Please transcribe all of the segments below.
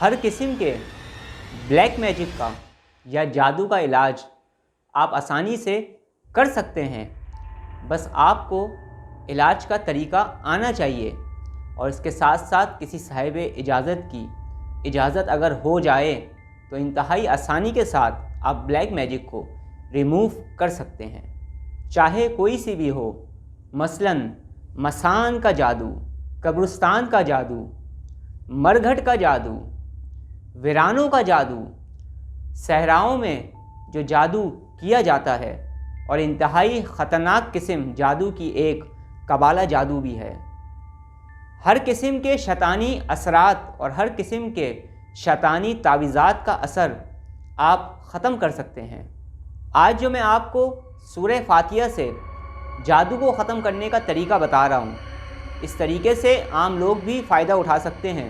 ہر قسم کے black magic کا یا جادو کا علاج آپ آسانی سے کر سکتے ہیں، بس آپ کو علاج کا طریقہ آنا چاہیے اور اس کے ساتھ ساتھ کسی صاحب اجازت کی اجازت اگر ہو جائے تو انتہائی آسانی کے ساتھ آپ بلیک میجک کو ریموو کر سکتے ہیں، چاہے کوئی سی بھی ہو، مثلاً مسان کا جادو، قبرستان کا جادو، مرگھٹ کا جادو، ویرانوں کا جادو، صحراؤں میں جو جادو کیا جاتا ہے، اور انتہائی خطرناک قسم جادو کی ایک قبالہ جادو بھی ہے۔ ہر قسم کے شیطانی اثرات اور ہر قسم کے شیطانی تعویذات کا اثر آپ ختم کر سکتے ہیں۔ آج جو میں آپ کو سورہ فاتحہ سے جادو کو ختم کرنے کا طریقہ بتا رہا ہوں، اس طریقے سے عام لوگ بھی فائدہ اٹھا سکتے ہیں،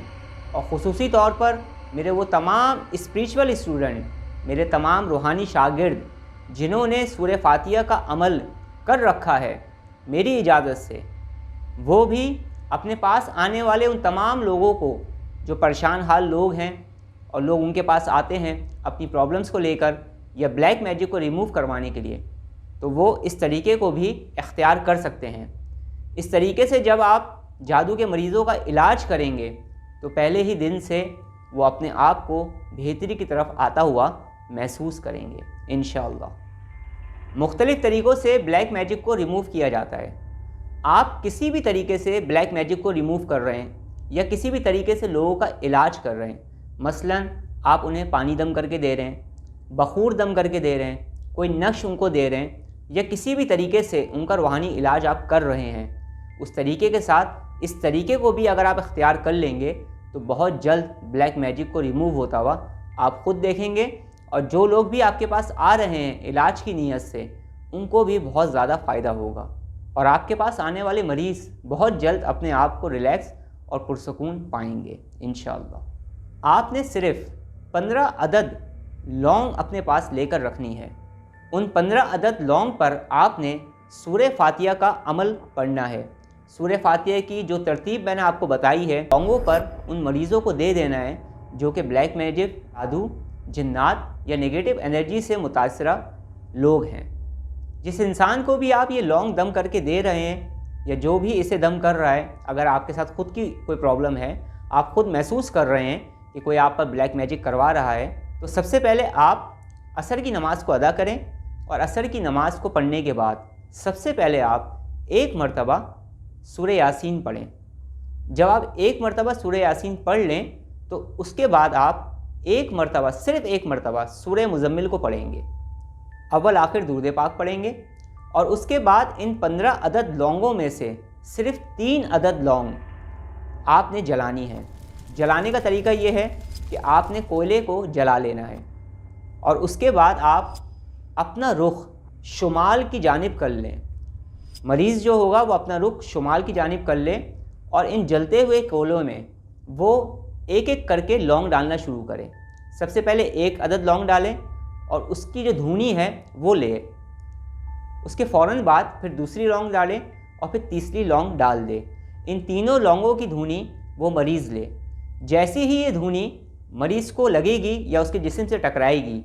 اور خصوصی طور پر میرے وہ تمام اسپریچول اسٹوڈنٹ، میرے تمام روحانی شاگرد جنہوں نے سورہ فاتحہ کا عمل کر رکھا ہے میری اجازت سے، وہ بھی اپنے پاس آنے والے ان تمام لوگوں کو جو پریشان حال لوگ ہیں اور لوگ ان کے پاس آتے ہیں اپنی پرابلمس کو لے کر یا بلیک میجک کو ریموو کروانے کے لیے، تو وہ اس طریقے کو بھی اختیار کر سکتے ہیں۔ اس طریقے سے جب آپ جادو کے مریضوں کا علاج کریں گے تو پہلے ہی دن سے وہ اپنے آپ کو بہتری کی طرف آتا ہوا محسوس کریں گے انشاءاللہ۔ مختلف طریقوں سے بلیک میجک کو ریموو کیا جاتا ہے۔ آپ کسی بھی طریقے سے بلیک میجک کو ریموو کر رہے ہیں یا کسی بھی طریقے سے لوگوں کا علاج کر رہے ہیں، مثلاً آپ انہیں پانی دم کر کے دے رہے ہیں، بخور دم کر کے دے رہے ہیں، کوئی نقش ان کو دے رہے ہیں، یا کسی بھی طریقے سے ان کا روحانی علاج آپ کر رہے ہیں، اس طریقے کے ساتھ اس طریقے کو بھی اگر آپ اختیار کر لیں گے تو بہت جلد بلیک میجک کو ریموو ہوتا ہوا آپ خود دیکھیں گے، اور جو لوگ بھی آپ کے پاس آ رہے ہیں علاج کی نیت سے ان کو بھی بہت زیادہ فائدہ ہوگا، اور آپ کے پاس آنے والے مریض بہت جلد اپنے آپ کو ریلیکس اور پرسکون پائیں گے انشاءاللہ۔ آپ نے صرف 15 عدد لونگ اپنے پاس لے کر رکھنی ہے۔ ان 15 عدد لونگ پر آپ نے سورہ فاتحہ کا عمل پڑھنا ہے۔ سورہ فاتحہ کی جو ترتیب میں نے آپ کو بتائی ہے، لونگوں پر ان مریضوں کو دے دینا ہے جو کہ بلیک میجک، جادو، جنات یا نگیٹو انرجی سے متاثرہ لوگ ہیں۔ جس انسان کو بھی آپ یہ لونگ دم کر کے دے رہے ہیں یا جو بھی اسے دم کر رہا ہے، اگر آپ کے ساتھ خود کی کوئی پرابلم ہے، آپ خود محسوس کر رہے ہیں کہ کوئی آپ پر بلیک میجک کروا رہا ہے، تو سب سے پہلے آپ عصر کی نماز کو ادا کریں، اور عصر کی نماز کو پڑھنے کے بعد سب سے پہلے آپ ایک مرتبہ سورہ یاسین پڑھیں۔ جب آپ ایک مرتبہ سورہ یاسین پڑھ لیں تو اس کے بعد آپ ایک مرتبہ، صرف ایک مرتبہ سورہ مزمل کو پڑھیں گے، اول آخر درود پاک پڑھیں گے، اور اس کے بعد ان 15 عدد لونگوں میں سے صرف 3 عدد لونگ آپ نے جلانی ہے۔ جلانے کا طریقہ یہ ہے کہ آپ نے کوئلے کو جلا لینا ہے، اور اس کے بعد آپ اپنا رخ شمال کی جانب کر لیں۔ مریض جو ہوگا وہ اپنا رخ شمال کی جانب کر لیں، اور ان جلتے ہوئے کوئلوں میں وہ ایک ایک کر کے لونگ ڈالنا شروع کریں۔ سب سے پہلے ایک عدد لونگ ڈالیں اور اس کی جو دھونی ہے وہ لیں، اس کے فوراً بعد پھر دوسری لونگ ڈالیں اور پھر تیسری لونگ ڈال دیں۔ ان تینوں لونگوں کی دھونی وہ مریض لے۔ جیسے ہی یہ دھونی مریض کو لگے گی یا اس کے جسم سے ٹکرائے گی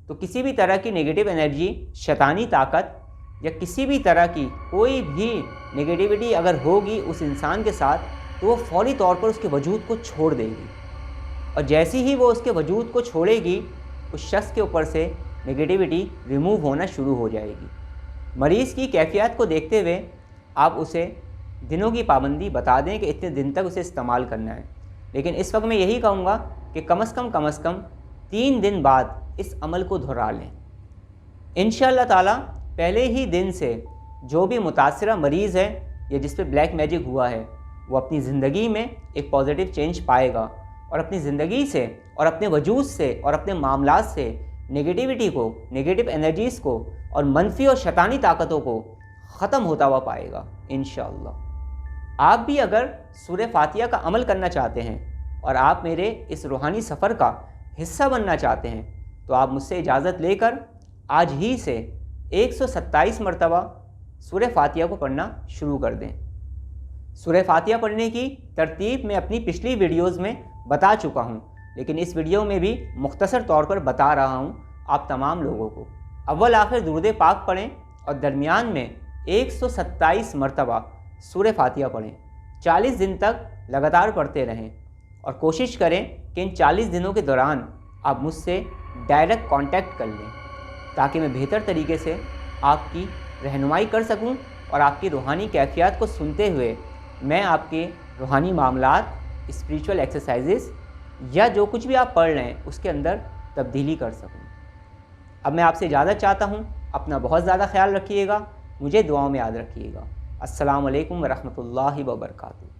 تو کسی بھی طرح کی نگیٹو انرجی، شیطانی طاقت یا کسی بھی طرح کی کوئی بھی نگیٹیوٹی اگر ہوگی اس انسان کے ساتھ تو وہ فوری طور پر اس کے وجود کو چھوڑ دے گی، اور جیسے ہی وہ اس کے وجود کو چھوڑے گی اس شخص کے اوپر سے نگیٹیوٹی ریموو ہونا شروع ہو جائے گی۔ مریض کی کیفیت کو دیکھتے ہوئے آپ اسے دنوں کی پابندی بتا دیں کہ اتنے دن تک اسے استعمال کرنا ہے، لیکن اس وقت میں یہی کہوں گا کہ کم از کم 3 دن بعد اس عمل کو دہرا لیں۔ انشاءاللہ تعالی پہلے ہی دن سے جو بھی متاثرہ مریض ہے یا جس پہ بلیک میجک ہوا ہے وہ اپنی زندگی میں ایک پازیٹیو چینج پائے گا، اور اپنی زندگی سے اور اپنے وجود سے اور اپنے معاملات سے نگیٹیوٹی کو، نگیٹو انرجیز کو اور منفی اور شیطانی طاقتوں کو ختم ہوتا ہوا پائے گا انشاءاللہ۔ آپ بھی اگر سورہ فاتحہ کا عمل کرنا چاہتے ہیں اور آپ میرے اس روحانی سفر کا حصہ بننا چاہتے ہیں تو آپ مجھ سے اجازت لے کر آج ہی سے 127 مرتبہ سورہ فاتحہ کو پڑھنا شروع کر دیں۔ سورہ فاتحہ پڑھنے کی ترتیب میں اپنی پچھلی ویڈیوز میں بتا چکا ہوں، لیکن اس ویڈیو میں بھی مختصر طور پر بتا رہا ہوں آپ تمام لوگوں کو۔ اول آخر درود پاک پڑھیں اور درمیان میں 127 مرتبہ سورہ فاتحہ پڑھیں۔ 40 دن تک لگاتار پڑھتے رہیں اور کوشش کریں کہ ان 40 دنوں کے دوران آپ مجھ سے ڈائریکٹ کانٹیکٹ کر لیں تاکہ میں بہتر طریقے سے آپ کی رہنمائی کر سکوں اور آپ کی روحانی کیفیات کو سنتے ہوئے میں آپ کے روحانی معاملات، اسپریچول ایکسرسائزز یا جو کچھ بھی آپ پڑھ رہے ہیں اس کے اندر تبدیلی کر سکوں۔ اب میں آپ سے اجازت چاہتا ہوں، اپنا بہت زیادہ خیال رکھیے گا، مجھے دعاؤں میں یاد رکھیے گا۔ السلام علیکم ورحمۃ اللہ وبرکاتہ۔